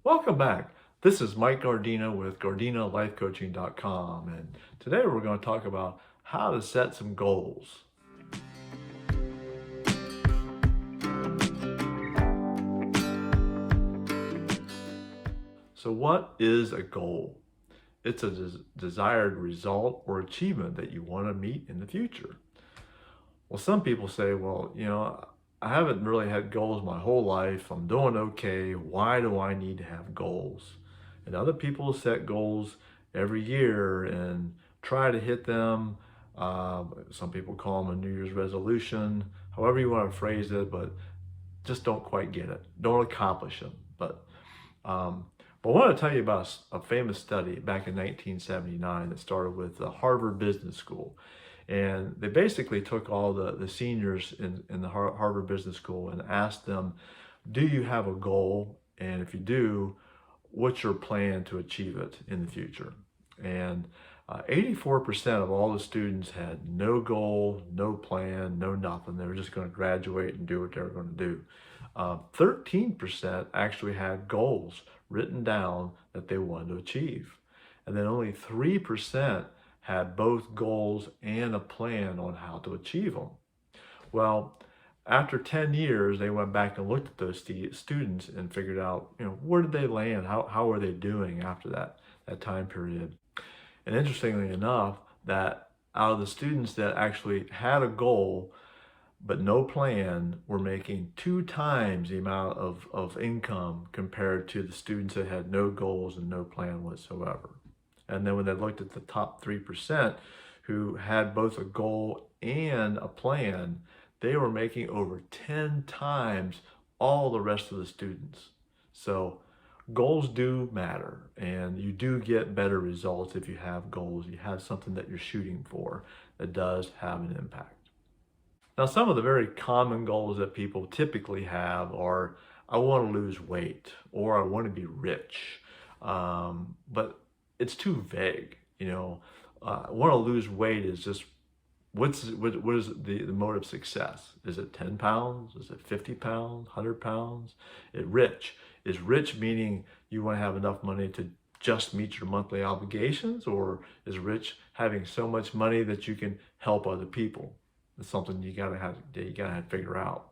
Welcome back. This is Mike Gardina with GardinaLifeCoaching.com, and today we're going to talk about how to set some goals. So, what is a goal? It's a desired result or achievement that you want to meet in the future. Well, some people say, I haven't really had goals my whole life. I'm doing okay. Why do I need to have goals? And other people set goals every year and try to hit them. Some people call them a New Year's resolution, however you want to phrase it, but just don't quite get it. Don't accomplish them. Um, but I want to tell you about a famous study back in 1979 that started with the Harvard Business School. And they basically took all the seniors in the Harvard Business School and asked them, do you have a goal? And if you do, what's your plan to achieve it in the future? And 84% of all the students had no goal, no plan, no nothing. They were just going to graduate and do what they were going to do. 13% actually had goals written down that they wanted to achieve. And then only 3% had both goals and a plan on how to achieve them. Well, after 10 years, they went back and looked at those students and figured out, where did they land? How are they doing after that time period? And interestingly enough, that out of the students that actually had a goal but no plan were making 2 times the amount of income compared to the students that had no goals and no plan whatsoever. And then when they looked at the top 3% who had both a goal and a plan, they were making over 10 times all the rest of the students. So goals do matter, and you do get better results if you have goals. You have something that you're shooting for that does have an impact. Now, some of the very common goals that people typically have are, I want to lose weight or I want to be rich. But it's too vague. I want to lose weight is just what is the mode of success? Is it 10 pounds? Is it 50 pounds, 100 pounds? Is rich meaning you want to have enough money to just meet your monthly obligations, or is rich having so much money that you can help other people? It's something you gotta figure out.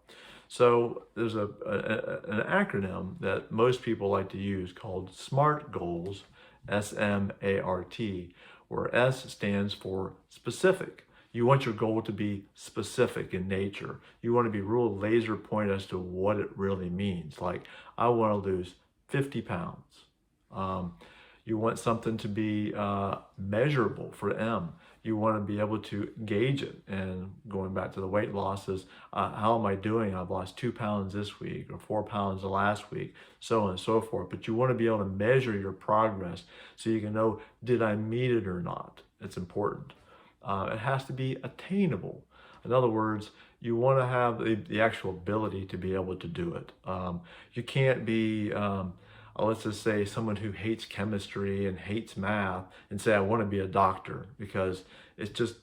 So there's an acronym that most people like to use called SMART goals, SMART, where S stands for specific. You want your goal to be specific in nature. You want to be real laser point as to what it really means. Like, I want to lose 50 pounds. You want something to be measurable for M. You want to be able to gauge it. And going back to the weight losses, how am I doing? I've lost 2 pounds this week or 4 pounds the last week, so on and so forth. But you want to be able to measure your progress so you can know, did I meet it or not? It's important. It has to be attainable. In other words, you want to have the actual ability to be able to do it. You can't be let's just say someone who hates chemistry and hates math and say, I want to be a doctor, because it's just,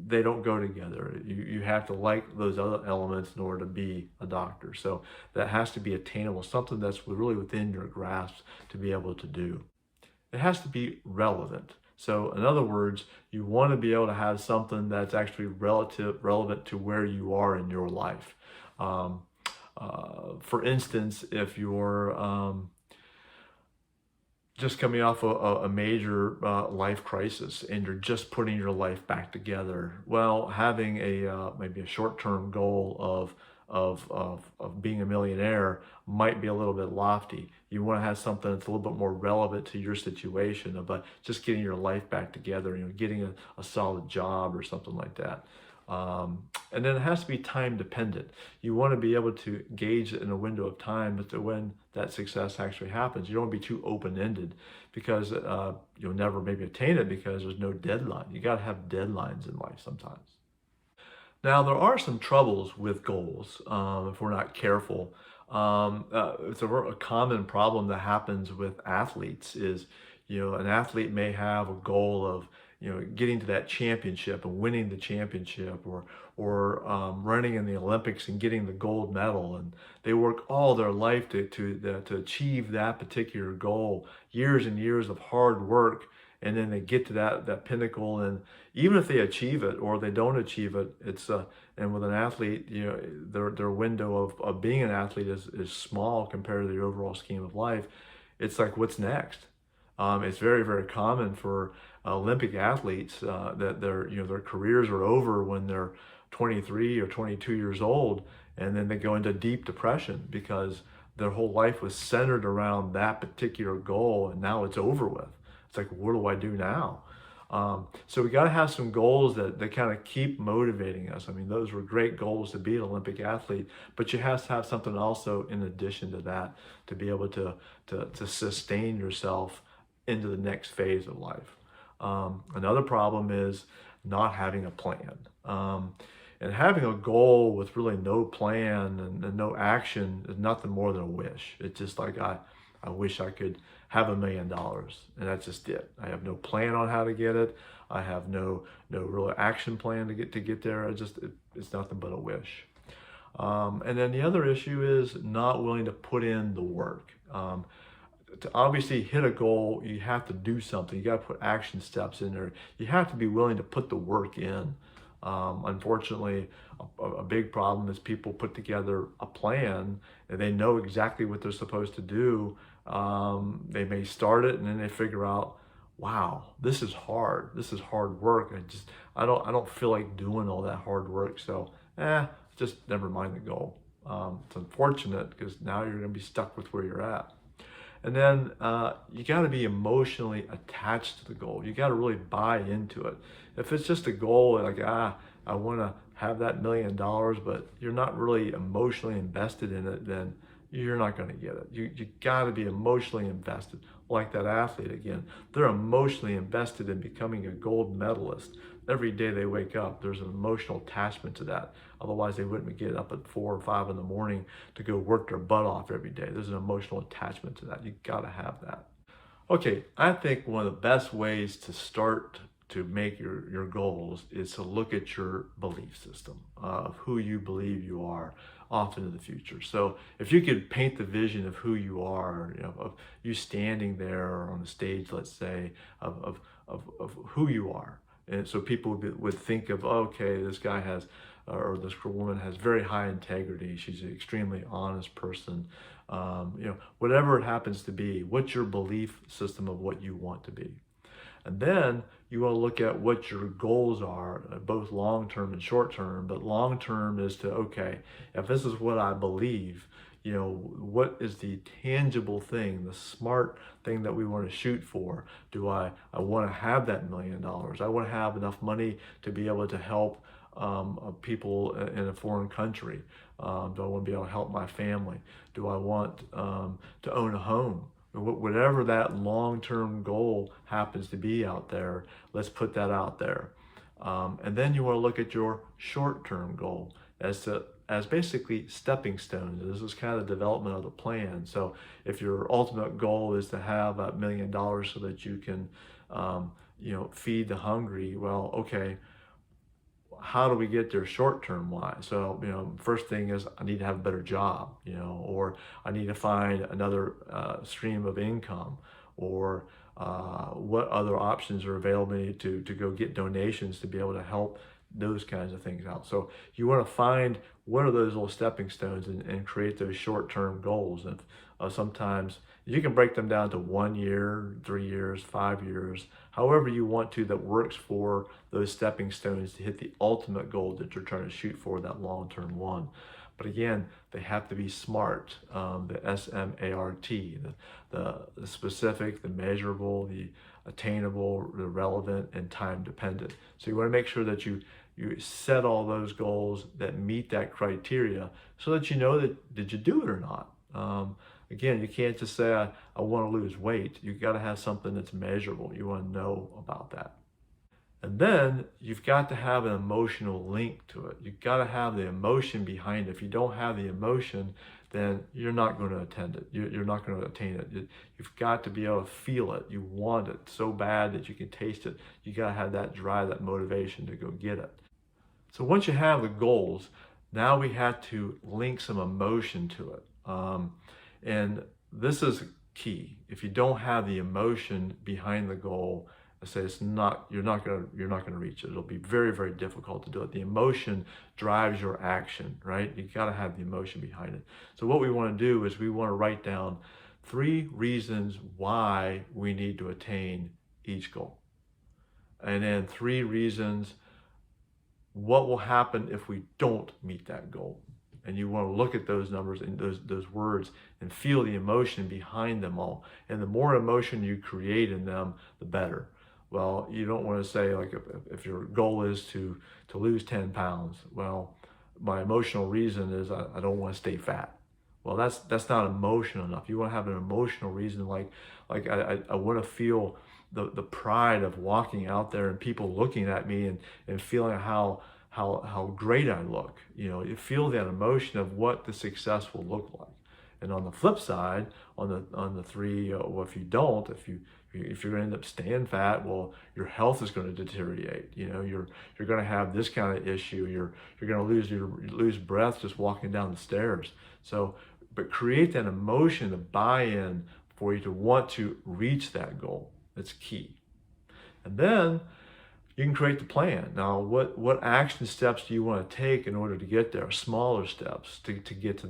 they don't go together. You have to like those other elements in order to be a doctor. So that has to be attainable, something that's really within your grasp to be able to do. It has to be relevant. So in other words, you want to be able to have something that's actually relevant to where you are in your life. For instance, if you're just coming off a major life crisis and you're just putting your life back together, well, having maybe a short-term goal of being a millionaire might be a little bit lofty. You want to have something that's a little bit more relevant to your situation, about just getting your life back together, getting a solid job or something like that. And then it has to be time dependent. You want to be able to gauge it in a window of time as to when that success actually happens. You don't want to be too open-ended, because you'll never maybe attain it because there's no deadline. You got to have deadlines in life sometimes. Now, there are some troubles with goals if we're not careful. It's a common problem that happens with athletes is, an athlete may have a goal of getting to that championship and winning the championship, or running in the Olympics and getting the gold medal. And they work all their life to achieve that particular goal, years and years of hard work. And then they get to that pinnacle, and even if they achieve it or they don't achieve it, and with an athlete, their window of being an athlete is small compared to the overall scheme of life. It's like, what's next? It's very, very common for Olympic athletes that their careers are over when they're 23 or 22 years old, and then they go into deep depression because their whole life was centered around that particular goal, and now it's over with. It's like, what do I do now? So we got to have some goals that kind of keep motivating us. I mean, those were great goals to be an Olympic athlete, but you have to have something also in addition to that to be able to sustain yourself into the next phase of life. Another problem is not having a plan. And having a goal with really no plan and no action is nothing more than a wish. It's just like, I wish I could have $1 million, and that's just it. I have no plan on how to get it. I have no real action plan to get there. It's nothing but a wish. And then the other issue is not willing to put in the work. To obviously hit a goal, you have to do something. You got to put action steps in there. You have to be willing to put the work in. Unfortunately, a big problem is people put together a plan and they know exactly what they're supposed to do. They may start it and then they figure out, wow, this is hard. This is hard work. I don't feel like doing all that hard work. So, just never mind the goal. It's unfortunate because now you're going to be stuck with where you're at. And then you got to be emotionally attached to the goal. You got to really buy into it. If it's just a goal like, I want to have that $1 million, but you're not really emotionally invested in it, then you're not going to get it. You got to be emotionally invested. Like that athlete again, they're emotionally invested in becoming a gold medalist. Every day they wake up, there's an emotional attachment to that. Otherwise, they wouldn't get up at 4 or 5 in the morning to go work their butt off every day. There's an emotional attachment to that. You got to have that. Okay, I think one of the best ways to start to make your goals is to look at your belief system of who you believe you are off into the future. So if you could paint the vision of who you are, of you standing there on the stage, let's say, of who you are. And so people would think of, okay, this guy has, or this woman has very high integrity. She's an extremely honest person. Whatever it happens to be, what's your belief system of what you want to be? And then you want to look at what your goals are, both long-term and short-term. But long-term is to, okay, if this is what I believe, what is the tangible thing, the smart thing that we want to shoot for? Do I want to have that $1 million? I want to have enough money to be able to help people in a foreign country. Do I want to be able to help my family? Do I want to own a home? Whatever that long-term goal happens to be out there, let's put that out there. And then you want to look at your short-term goal as basically stepping stones. This is kind of the development of the plan. So if your ultimate goal is to have $1 million so that you can, feed the hungry, well, okay, how do we get there short-term wise? So, first thing is I need to have a better job, or I need to find another stream of income, or what other options are available to go get donations to be able to help those kinds of things out. So you want to find what are those little stepping stones and create those short-term goals. And sometimes you can break them down to 1 year, 3 years, 5 years, however you want to, that works for those stepping stones to hit the ultimate goal that you're trying to shoot for, that long-term one. But again, they have to be SMART, the S-M-A-R-T, the specific, the measurable, the attainable, the relevant, and time dependent. So you want to make sure that you set all those goals that meet that criteria so that you know that did you do it or not. Again, you can't just say, I want to lose weight. You got to have something that's measurable. You want to know about that. And then you've got to have an emotional link to it. You've got to have the emotion behind it. If you don't have the emotion, then you're not going to attend it. You're not going to attain it. You've got to be able to feel it. You want it so bad that you can taste it. You got to have that drive, that motivation to go get it. So once you have the goals, now we have to link some emotion to it. And this is key. If you don't have the emotion behind the goal, I say you're not gonna reach it. It'll be very, very difficult to do it. The emotion drives your action, right? You gotta have the emotion behind it. So what we wanna do is we wanna write down 3 reasons why we need to attain each goal. And then 3 reasons what will happen if we don't meet that goal. And you want to look at those numbers and those words and feel the emotion behind them all. And the more emotion you create in them, the better. Well, you don't want to say, like, if your goal is to lose 10 pounds, well, my emotional reason is I don't want to stay fat. Well, that's not emotional enough. You want to have an emotional reason, like I want to feel the pride of walking out there and people looking at me and feeling how great I look. You know, you feel that emotion of what the success will look like. And on the flip side, on the 3, well, if you're going to end up staying fat, well, your health is going to deteriorate. You know, you're going to have this kind of issue. You're going to lose breath just walking down the stairs. So, but create that emotion, the buy-in for you to want to reach that goal. That's key. And then you can create the plan. Now, what action steps do you want to take in order to get there? Smaller steps to get to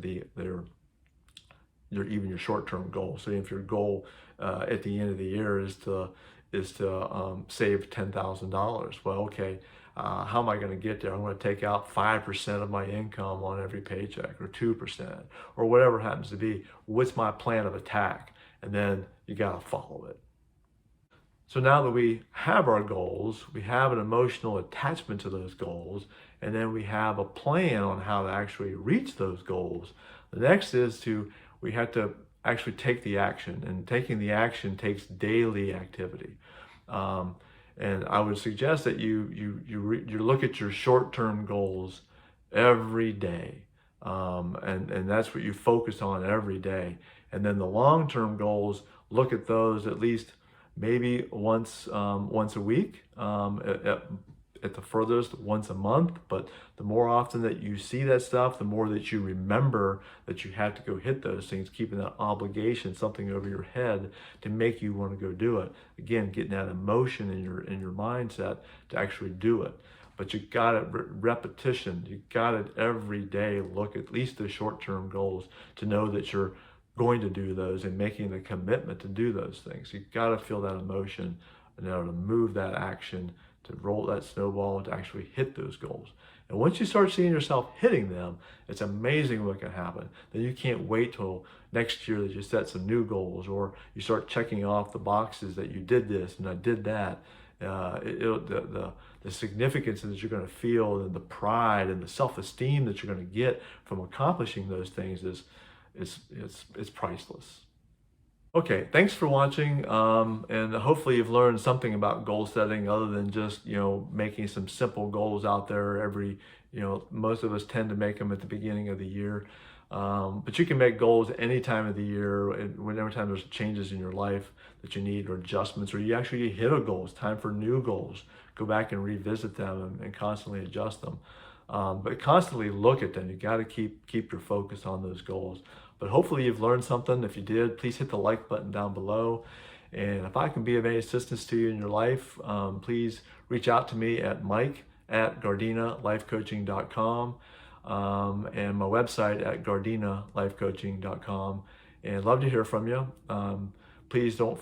even your short-term goal. So if your goal at the end of the year is to save $10,000, well, okay, how am I going to get there? I'm going to take out 5% of my income on every paycheck, or 2%, or whatever it happens to be. What's my plan of attack? And then you got to follow it. So now that we have our goals, we have an emotional attachment to those goals, and then we have a plan on how to actually reach those goals. The next is we have to actually take the action, and taking the action takes daily activity. And I would suggest that you look at your short-term goals every day, and that's what you focus on every day. And then the long-term goals, look at those at least maybe once a week, at the furthest once a month. But the more often that you see that stuff, the more that you remember that you have to go hit those things, keeping that obligation, something over your head to make you want to go do it. Again, getting that emotion in your mindset to actually do it. But you got it, repetition. You got it every day. Look at least the short-term goals to know that you're going to do those and making the commitment to do those things. You've got to feel that emotion in order to move that action, to roll that snowball, to actually hit those goals. And once you start seeing yourself hitting them, it's amazing what can happen. Then you can't wait till next year that you set some new goals, or you start checking off the boxes that you did this and I did that. The significance that you're going to feel, and the pride and the self-esteem that you're going to get from accomplishing those things is priceless. Okay, thanks for watching, and hopefully you've learned something about goal setting other than just, making some simple goals out there most of us tend to make them at the beginning of the year. But you can make goals any time of the year, and whenever time there's changes in your life that you need, or adjustments, or you actually hit a goal. It's time for new goals. Go back and revisit them and constantly adjust them. But constantly look at them. You got to keep your focus on those goals. But hopefully you've learned something. If you did, please hit the like button down below. And if I can be of any assistance to you in your life, please reach out to me at mike@gardinalifecoaching.com, and my website at gardinalifecoaching.com. And I'd love to hear from you. Please don't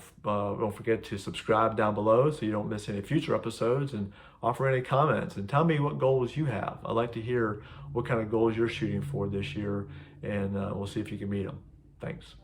forget to subscribe down below so you don't miss any future episodes, and offer any comments and tell me what goals you have. I'd like to hear what kind of goals you're shooting for this year, and we'll see if you can meet them. Thanks.